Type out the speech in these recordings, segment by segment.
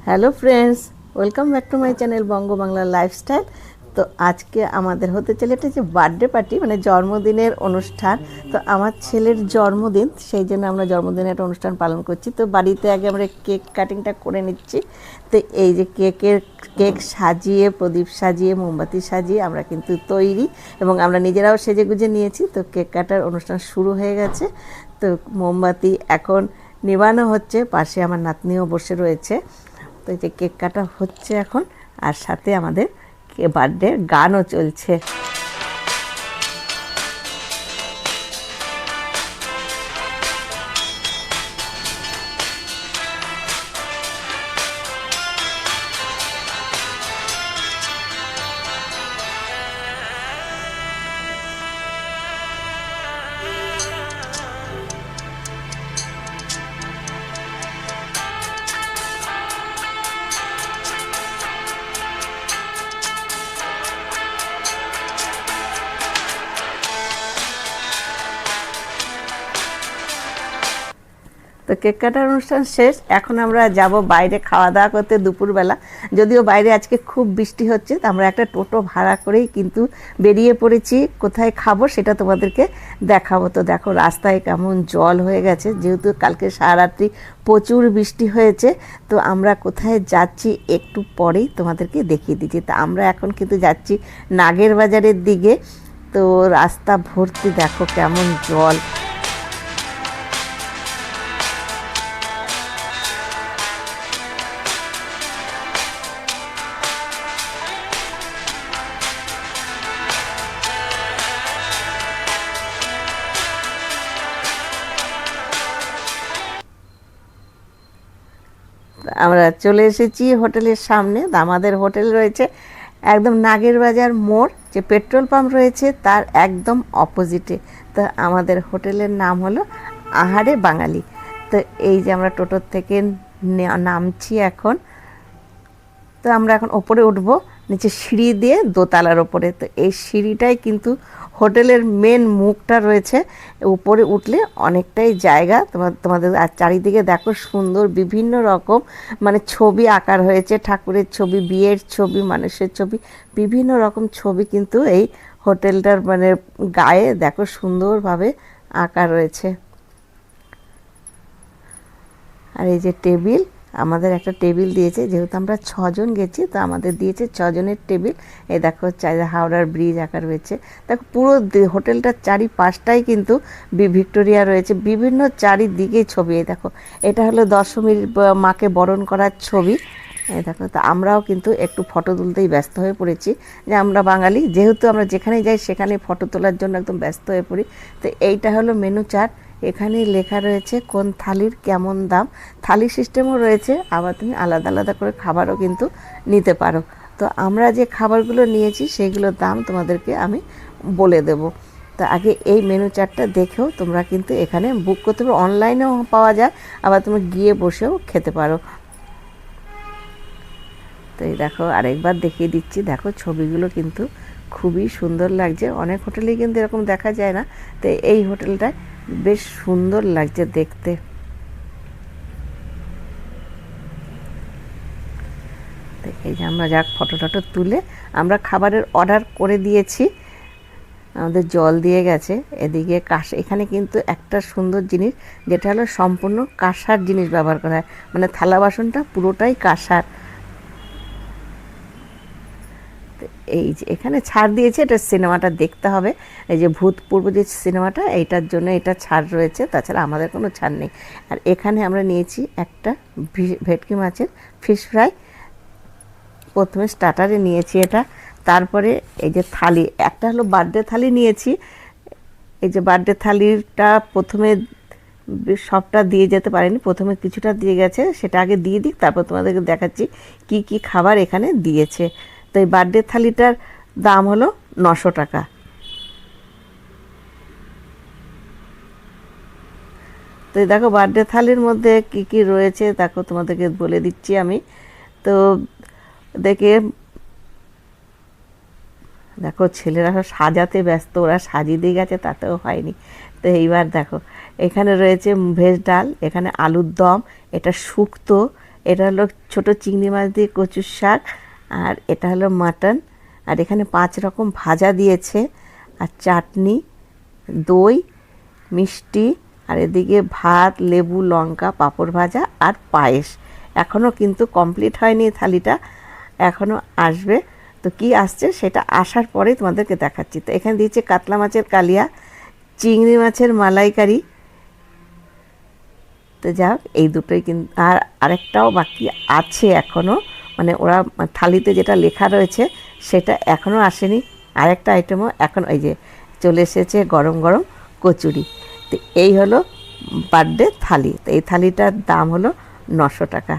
Hello friends, welcome back to my channel Banga Bangla lifestyle. তো আজকে আমাদের হতে চলে এটা যে বার্থডে পার্টি, মানে জন্মদিনের অনুষ্ঠান। তো আমার ছেলের জন্মদিন, সেই জন্য আমরা জন্মদিনের একটা অনুষ্ঠান পালন করছি। তো বাড়িতে আগে আমরা কেক কাটিংটা করে নিচ্ছি। তো এই যে কেক সাজিয়ে, প্রদীপ সাজিয়ে, মোমবাতি সাজিয়ে আমরা কিন্তু তৈরি, এবং আমরা নিজেরাও সেজে গুজে নিয়েছি। তো কেক কাটার অনুষ্ঠান শুরু হয়ে গেছে। তো মোমবাতি এখন নেবানো হচ্ছে, পাশে আমার নাতনিও বসে রয়েছে। তো এই যে কেক কাটা হচ্ছে এখন, আর সাথে আমাদের বার্থডে গানও চলছে। তো কেক কাটার অনুষ্ঠান শেষ, এখন আমরা যাব বাইরে খাওয়া দাওয়া করতে দুপুরবেলা। যদিও বাইরে আজকে খুব বৃষ্টি হচ্ছে, তো আমরা একটা টোটো ভাড়া করেই কিন্তু বেরিয়ে পড়েছি। কোথায় খাবো সেটা তোমাদেরকে দেখাবো। তো দেখো রাস্তায় কেমন জল হয়ে গেছে, যেহেতু কালকে সারারাত্রি প্রচুর বৃষ্টি হয়েছে। তো আমরা কোথায় যাচ্ছি একটু পরেই তোমাদেরকে দেখিয়ে দিচ্ছি। তো আমরা এখন কিন্তু যাচ্ছি নাগের বাজারের দিকে। তো রাস্তা ভর্তি দেখো কেমন জল। আমরা চলে এসেছি হোটেলের সামনে। আমাদের হোটেল রয়েছে একদম নাগের বাজার মোড়, যে পেট্রোল পাম্প রয়েছে তার একদম অপোজিটে। তো আমাদের হোটেলের নাম হলো আহারে বাঙালি। তো এই যে আমরা টোটোর থেকে নামছি এখন। তো আমরা এখন ওপরে উঠবো, নিচে সিঁড়ি দিয়ে দোতলার ওপরে। তো এই সিঁড়িটাই কিন্তু হোটেলের মেন মুখটা রয়েছে। উপরে উঠলে অনেকটাই জায়গা, তোমাদের আর চারিদিকে দেখো সুন্দর বিভিন্ন রকম মানে ছবি আঁকার হয়েছে, ঠাকুরের ছবি, বিয়ের ছবি, মানুষের ছবি, বিভিন্ন রকম ছবি কিন্তু এই হোটেলটার মানে গায়ে দেখো সুন্দরভাবে আঁকা রয়েছে। আর এই যে টেবিল, আমাদের একটা টেবিল দিয়েছে, যেহেতু আমরা 6 জন গেছি তো আমাদের দিয়েছে 6 জনের টেবিল। এই দেখো হাওড়ার ব্রিজ আঁকা রয়েছে। দেখো পুরো হোটেলটার চারিপাশটাই কিন্তু ভিক্টোরিয়া রয়েছে, বিভিন্ন চারিদিকে ছবি। এই দেখো এটা হলো দশমীর মাকে বরণ করার ছবি। এই দেখো, তো আমরাও কিন্তু একটু ফটো তুলতেই ব্যস্ত হয়ে পড়েছি, যে আমরা বাঙালি, যেহেতু আমরা যেখানে যাই সেখানে ফটো তোলার জন্য একদম ব্যস্ত হয়ে পড়ি। তো এইটা হলো মেনু চার্ট, এখানে লেখা রয়েছে কোন থালির কেমন দাম। থালি সিস্টেমও রয়েছে, আবার তুমি আলাদা আলাদা করে খাবারও কিন্তু নিতে পারো। তো আমরা যে খাবারগুলো নিয়েছি সেগুলোর দাম তোমাদেরকে আমি বলে দেব। তো আগে এই মেনু চার্টটা দেখেও তোমরা কিন্তু এখানে বুক করতে পারো, অনলাইনেও পাওয়া যায়, আবার তুমি গিয়ে বসেও খেতে পারো। তো এই দেখো আরেকবার দেখিয়ে দিচ্ছি, দেখো ছবিগুলো কিন্তু খুবই সুন্দর লাগছে। অনেক হোটেলেই কিন্তু এরকম দেখা যায় না, তো এই হোটেলটায় বেশ সুন্দর লাগছে দেখতে। এই যে আমরা যাক ফটো টটো তুলে আমরা খাবারের অর্ডার করে দিয়েছি, আমাদের জল দিয়ে গেছে। এদিকে এখানে কিন্তু একটা সুন্দর জিনিস, যেটা হলো সম্পূর্ণ কাঁসার জিনিস ব্যবহার করা হয়, মানে থালা বাসনটা পুরোটাই কাঁসার। এই যে এখানে ছাড় দিয়েছে, এটা সিনেমাটা দেখতে হবে, এই যে ভূতপূর্ব যে সিনেমাটা, এইটার জন্য এটা ছাড় রয়েছে, তাছাড়া আমাদের কোনো ছাড় নেই। আর এখানে আমরা নিয়েছি একটা ভেটকি মাছের ফিশ ফ্রাই, প্রথমে স্টার্টারে নিয়েছি এটা। তারপরে এই যে থালি, একটা হলো বার্থডে থালি নিয়েছি। এই যে বার্থডে থালিটা প্রথমে সবটা দিয়ে যেতে পারেনি, প্রথমে কিছুটা দিয়ে গেছে, সেটা আগে দিয়ে দিক, তারপর তোমাদেরকে দেখাচ্ছি কি কি খাবার এখানে দিয়েছে। তো এই বার্থডে থালিটার দাম হলো 900 টাকা। তো দেখো বার্থডে থালির মধ্যে কি কি রয়েছে দেখো, তোমাদেরকে বলে দিচ্ছি আমি। তো দেখে দেখো ছেলেরা সব সাজাতে ব্যস্ত, ওরা সাজিয়ে দিয়ে গেছে, তাতেও হয়নি। তো এইবার দেখো এখানে রয়েছে ভেজ ডাল, এখানে আলুর দম, এটা শুক্তো, এটা হলো ছোট চিংড়ি মাছ দিয়ে কচুর শাক, আর এটা হলো মাটন, আর এখানে 5 রকম ভাজা দিয়েছে, আর চাটনি, দই, মিষ্টি, আর এদিকে ভাত, লেবু, লঙ্কা, পাঁপড় ভাজা আর পায়েস। এখনও কিন্তু কমপ্লিট হয়নি থালিটা, এখনও আসবে। তো কি আসছে সেটা আসার পরেই তোমাদেরকে দেখাচ্ছি। তো এখানে দিয়েছে কাতলা মাছের কালিয়া, চিংড়ি মাছের মালাইকারি। তো যাক, এই দুটোই কিন্তু, আর আরেকটাও বাকি আছে এখনও, মানে ওরা থালিতে যেটা লেখা রয়েছে সেটা এখনও আসেনি। আরেকটা আইটেমও এখন এই যে চলে এসেছে, গরম গরম কচুরি। তো এই হলো বার্থডে থালি। তো এই থালিটার দাম হলো 900 টাকা।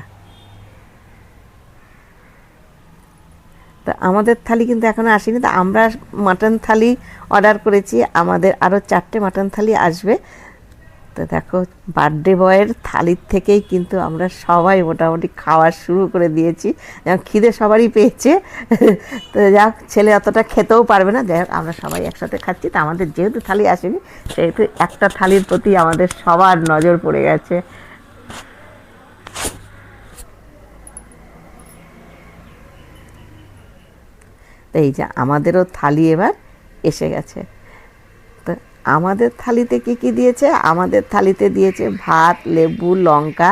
তো আমাদের থালি কিন্তু এখনও আসেনি। তো আমরা মাটন থালি অর্ডার করেছি, আমাদের আরও 4টে মাটন থালি আসবে। তো দেখো, বার্থডে বয়ের থালির থেকেই কিন্তু আমরা সবাই মোটামুটি খাওয়া শুরু করে দিয়েছি। যেমন খিদে সবারই পেয়েছে। তো যাক, ছেলে অতটা খেতেও পারবে না, যাই হোক আমরা সবাই একসাথে খাচ্ছি। তো আমাদের যেহেতু থালি আসেনি, সেহেতু একটা থালির প্রতি আমাদের সবার নজর পড়ে গেছে। তো এই যে আমাদেরও থালি এবার এসে গেছে। তো আমাদের থালিতে কি কি দিয়েছে? আমাদের থালিতে দিয়েছে ভাত, লেবু, লঙ্কা,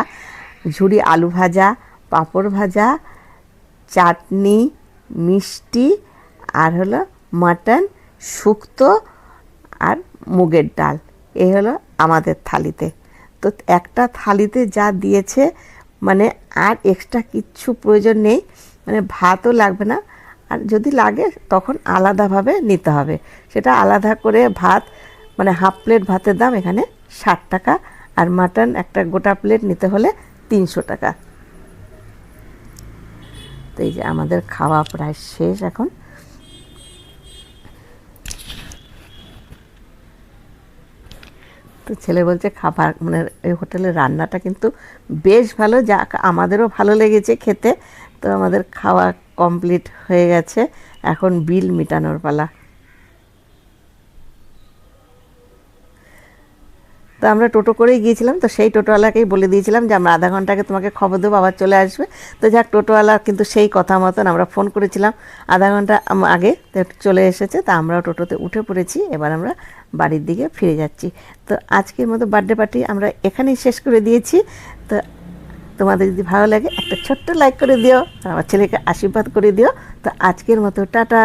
ঝুরি আলু ভাজা, পাঁপড় ভাজা, চাটনি, মিষ্টি, আর হলো মাটন, শুক্তো, আর মুগের ডাল। এই হলো আমাদের থালিতে। তো একটা থালিতে যা দিয়েছে, মানে আর এক্সট্রা কিচ্ছু প্রয়োজন নেই, মানে ভাতও লাগবে না। আর যদি লাগে তখন আলাদাভাবে নিতে হবে, সেটা আলাদা করে ভাত, মানে হাফ প্লেট ভাতের দাম এখানে 60 টাকা, আর মাটন একটা গোটা প্লেট নিতে হলে 300 টাকা। তো এই যে আমাদের খাওয়া প্রায় শেষ এখন। তো ছেলে বলছে খাবার, মানে এই হোটেলের রান্নাটা কিন্তু বেশ ভালো, যা আমাদেরও ভালো লেগেছে খেতে। তো আমাদের খাওয়া কমপ্লিট হয়ে গেছে, এখন বিল মেটানোর পালা। তো আমরা টোটো করেই গিয়েছিলাম। তো সেই টোটোওয়ালাকেই বলে দিয়েছিলাম যে আমরা আধা ঘন্টা আগে তোমাকে খবর দেবো, আবার চলে আসবে। তো যাক, টোটোওয়ালা কিন্তু সেই কথা মতন, আমরা ফোন করেছিলাম আধা ঘন্টা আগে, তো চলে এসেছে। তা আমরাও টোটোতে উঠে পড়েছি, এবার আমরা বাড়ির দিকে ফিরে যাচ্ছি। তো আজকের মতো বার্থডে পার্টি আমরা এখানেই শেষ করে দিয়েছি। তো তোমাদের যদি ভালো লাগে একটা ছোট্ট লাইক করে দিও, আর আমার ছেলেকে আশীর্বাদ করে দিও। তো আজকের মতো টাটা।